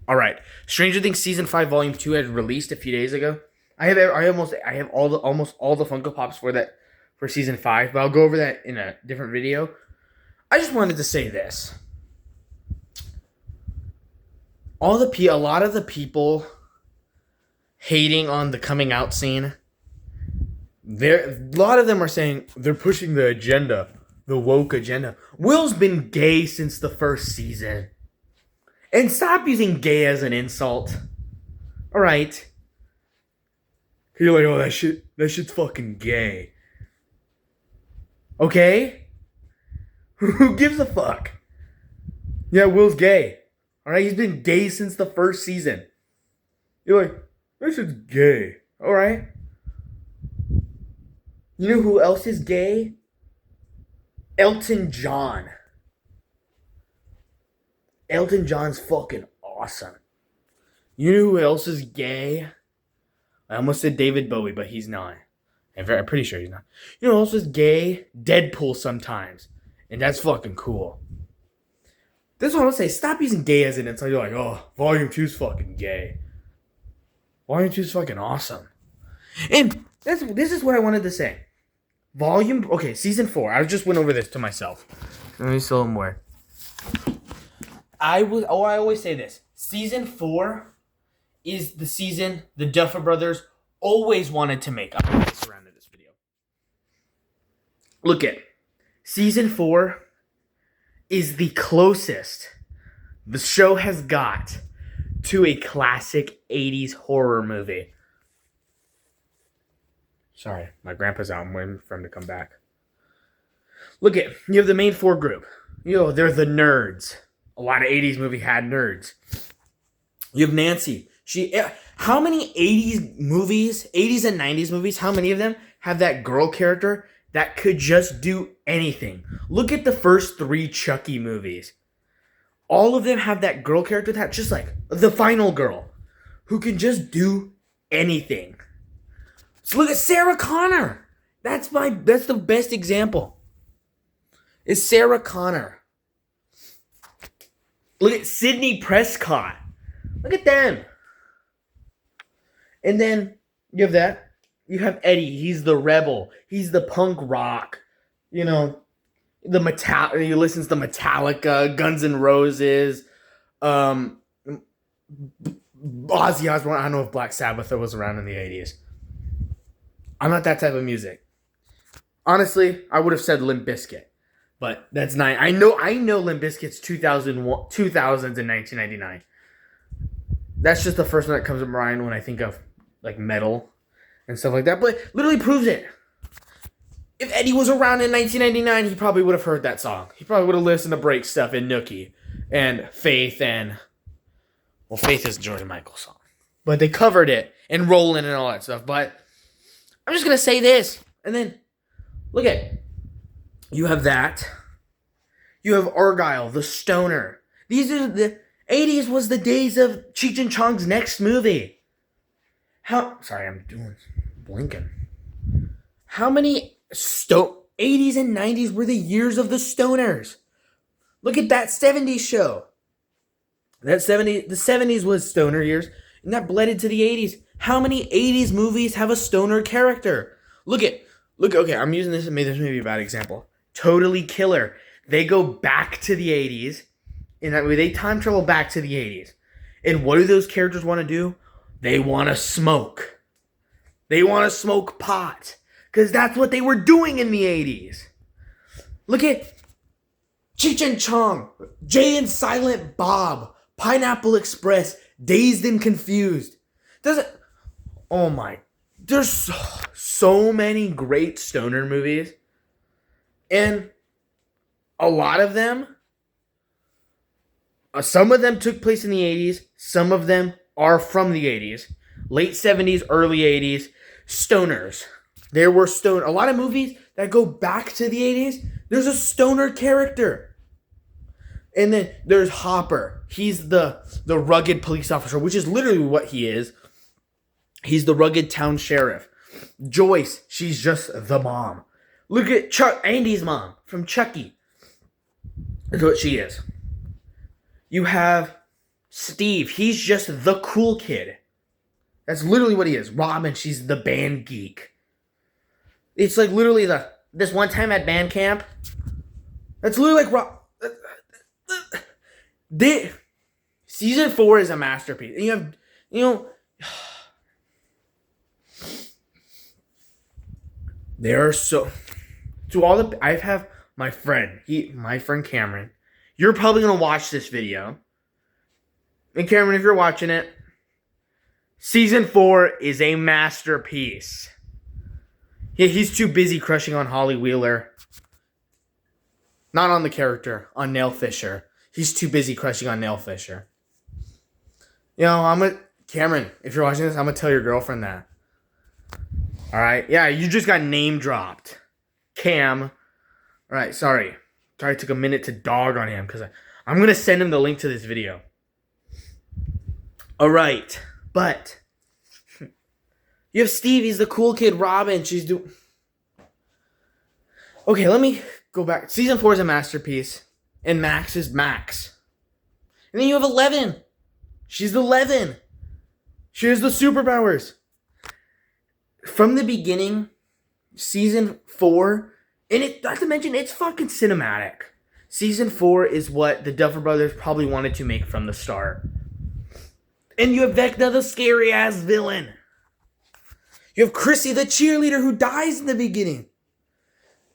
All right. Stranger Things season 5 volume 2 had released a few days ago. I have almost all the Funko Pops for that for season 5, but I'll go over that in a different video. I just wanted to say this. A lot of the people hating on the coming out scene, a lot of them are saying they're pushing the agenda, the woke agenda. Will's been gay since the first season. And stop using gay as an insult. Alright. You're like, oh, that shit's fucking gay. Okay? Who gives a fuck? Yeah, Will's gay. Alright, he's been gay since the first season. You're like, that shit's gay. Alright? You know who else is gay? Elton John. Elton John's fucking awesome. You know who else is gay? I almost said David Bowie, but he's not. I'm pretty sure he's not. You know who else is gay? Deadpool sometimes. And that's fucking cool. That's what I want to say. Stop using gay as an insult. You're like, oh, Volume 2's fucking gay. Volume 2's fucking awesome. And this is what I wanted to say. Season 4. I just went over this to myself. Let me show more. I always say this. Season 4 is the season the Duffer Brothers always wanted to make. I surrounded this video. Look at Season 4 is the closest the show has got to a classic 80s horror movie. Sorry, my grandpa's out. I'm waiting for him to come back. Look at, you have the main 4 group. They're the nerds. A lot of 80s movie had nerds. You have Nancy. How many 80s movies, 80s and 90s movies, how many of them have that girl character that could just do anything? Look at the first 3 Chucky movies. All of them have that girl character that's just like the final girl who can just do anything. So look at Sarah Connor. That's the best example. Is Sarah Connor. Look at Sidney Prescott. Look at them. And then you have that. You have Eddie. He's the rebel. He's the punk rock. You listens to Metallica, Guns N' Roses, Ozzy Osbourne. I don't know if Black Sabbath was around in the 80s. I'm not that type of music. Honestly, I would have said Limp Bizkit. But that's not. I know Limp Bizkit's 2000s and 1999. That's just the first one that comes to mind when I think of like metal and stuff like that. But it literally proves it. If Eddie was around in 1999, he probably would have heard that song. He probably would have listened to Break Stuff and Nookie and Faith Faith is George Michael's song. But they covered it and Rollin' and all that stuff. But I'm just gonna say this, and then look at. You have that. You have Argyle, the stoner. These are the 80s was the days of Cheech and Chong's next movie. Sorry, I'm blinking. How many 80s and 90s were the years of the stoners? Look at that 70s show. The 70s was stoner years, and that bled into the 80s. How many 80s movies have a stoner character? Okay, I'm using this, this may be a bad example. Totally Killer. They go back to the 80s. In that way, they time travel back to the 80s. And what do those characters want to do? They want to smoke. They want to smoke pot. Because that's what they were doing in the 80s. Look at Cheech and Chong, Jay and Silent Bob, Pineapple Express, Dazed and Confused. There's so many great stoner movies. And a lot of them, some of them took place in the 80s. Some of them are from the 80s. Late 70s, early 80s. Stoners. There were a lot of movies that go back to the 80s. There's a stoner character. And then there's Hopper. He's the rugged police officer, which is literally what he is. He's the rugged town sheriff. Joyce, she's just the mom. Look at Andy's mom from Chucky. That's what she is. You have Steve, he's just the cool kid. That's literally what he is. Robin, she's the band geek. It's like literally this one time at band camp. That's literally like season 4 is a masterpiece. And there are so to all the I have my friend Cameron. You're probably gonna watch this video. And Cameron, if you're watching it, season 4 is a masterpiece. He's too busy crushing on Holly Wheeler. Not on the character, on Nell Fisher. He's too busy crushing on Nell Fisher. Cameron, if you're watching this, I'm gonna tell your girlfriend that. Alright? Yeah, you just got name dropped. Cam. Alright, sorry. I took a minute to dog on him because I'm gonna send him the link to this video. Alright, but you have Steve, he's the cool kid. Robin, she's doing... Okay, let me go back. Season 4 is a masterpiece. And Max is Max. And then you have 11. She's 11. She has the superpowers. From the beginning, season 4, and not to mention, it's fucking cinematic. Season 4 is what the Duffer Brothers probably wanted to make from the start. And you have Vecna, the scary-ass villain. You have Chrissy, the cheerleader, who dies in the beginning.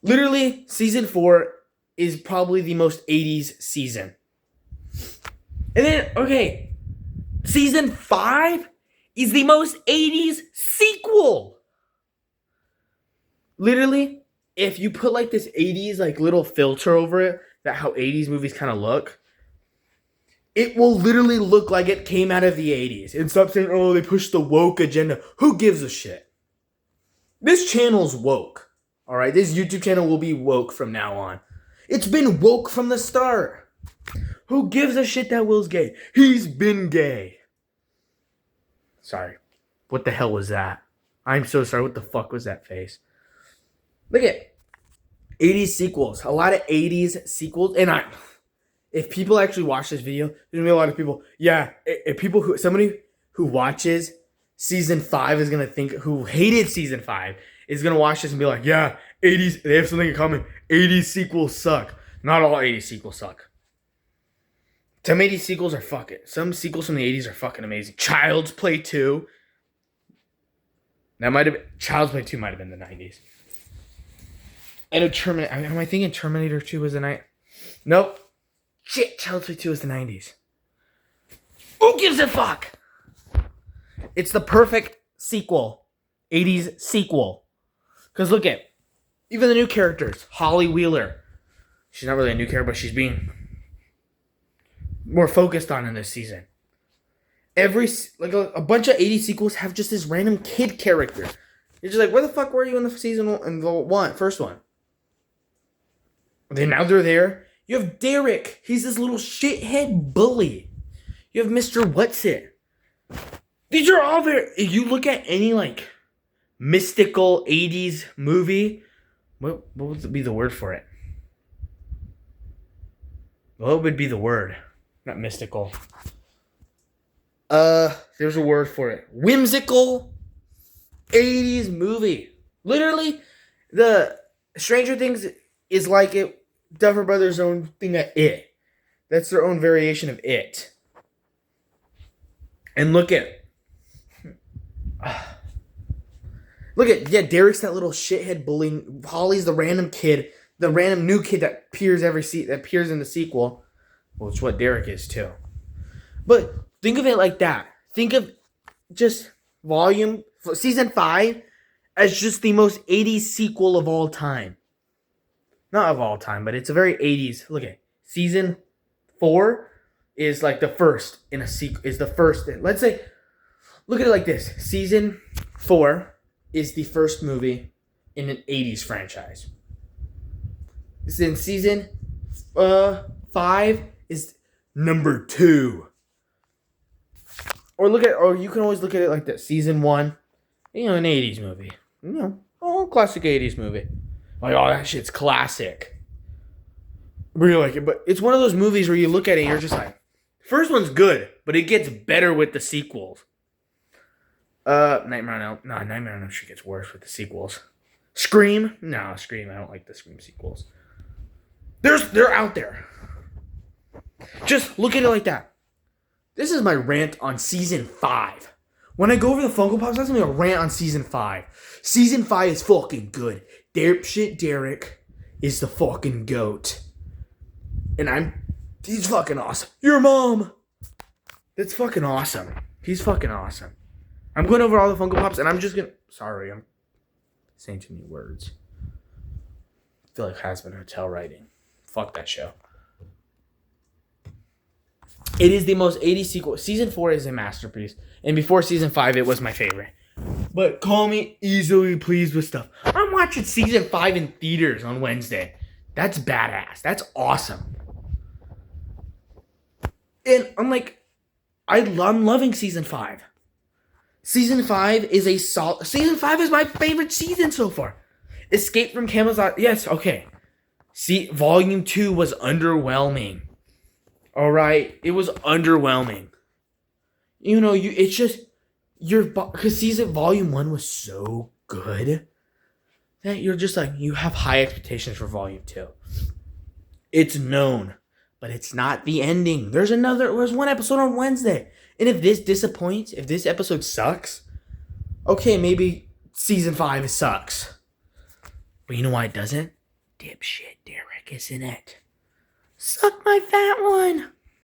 Literally, season 4 is probably the most 80s season. And then, okay, season 5 is the most 80s sequel. Literally, if you put like this 80s like little filter over it, that how 80s movies kind of look, it will literally look like it came out of the 80s. And stop saying, oh, they pushed the woke agenda. Who gives a shit? This channel's woke. Alright, this YouTube channel will be woke from now on. It's been woke from the start. Who gives a shit that Will's gay? He's been gay. Sorry. What the hell was that? I'm so sorry. What the fuck was that face? Look at 80s sequels. A lot of 80s sequels. And if people actually watch this video, there's gonna be a lot of people. Yeah, somebody who watches season 5 is gonna think, who hated season 5 is gonna watch this and be like, yeah, 80s, they have something in common. 80s sequels suck. Not all 80s sequels suck. Some 80s sequels are fucking. Some sequels from the 80s are fucking amazing. Child's Play 2. Child's Play 2 might have been the 90s. I know Terminator. Am I thinking Terminator 2 was the night? Nope. Shit, Child's Play 2 was the 90s. Who gives a fuck? It's the perfect sequel. 80s sequel. Because look at, even the new characters. Holly Wheeler. She's not really a new character, but she's being more focused on in this season. A bunch of 80s sequels have just this random kid character. You're just like, where the fuck were you in the first one? Then now they're there. You have Derek. He's this little shithead bully. You have Mr. What's-It. These are all very... If you look at any, like, mystical 80s movie, what would be the word for it? What would be the word? Not mystical. There's a word for it. Whimsical 80s movie. Literally, the Stranger Things is like it. Duffer Brothers' own thing at It. That's their own variation of It. And look at... yeah, Derek's that little shithead bullying. Holly's the random kid, the random new kid that appears in the sequel. Well, it's what Derek is too. But think of it like that. Think of just season 5 as just the most 80s sequel of all time. Not of all time, but it's a very 80s. Look at season 4 is like the first in a sequel. Is the first. Let's say, look at it like this. Season 4 is the first movie in an 80s franchise. Then season 5 is number 2. Or you can always look at it like this. Season 1, an 80s movie. Classic 80s movie. Like, oh, that shit's classic. Really like it, but it's one of those movies where you look at it and you're just like, First one's good, but it gets better with the sequels. Nightmare on Elm. No, Nightmare on Elm Street gets worse with the sequels. Scream? No, Scream. I don't like the Scream sequels. They're out there. Just look at it like that. This is my rant on season 5. When I go over the Funko Pops, that's gonna be a rant on season 5. Season 5 is fucking good. Dipshit Derek is the fucking GOAT. And he's fucking awesome. Your mom! That's fucking awesome. He's fucking awesome. I'm going over all the Funko Pops and I'm just gonna... Sorry, I'm saying too many words. I feel like Has-Been Hotel writing. Fuck that show. It is the most 80s sequel. Season 4 is a masterpiece. And before season 5, it was my favorite. But call me easily pleased with stuff. I'm watching season 5 in theaters on Wednesday. That's badass. That's awesome. And I'm like, I'm loving season 5. Season 5 is a solid... Season 5 is my favorite season so far. Escape from Camelot... Yes, okay. See, Volume 2 was underwhelming. Alright? It was underwhelming. You know, it's just... Because Volume 1 was so good that you're just like... You have high expectations for Volume 2. It's known. But it's not the ending. There's one episode on Wednesday. And if this disappoints, if this episode sucks, okay, maybe season 5 sucks. But you know why it doesn't? Dipshit Derek is in it. Suck my fat one.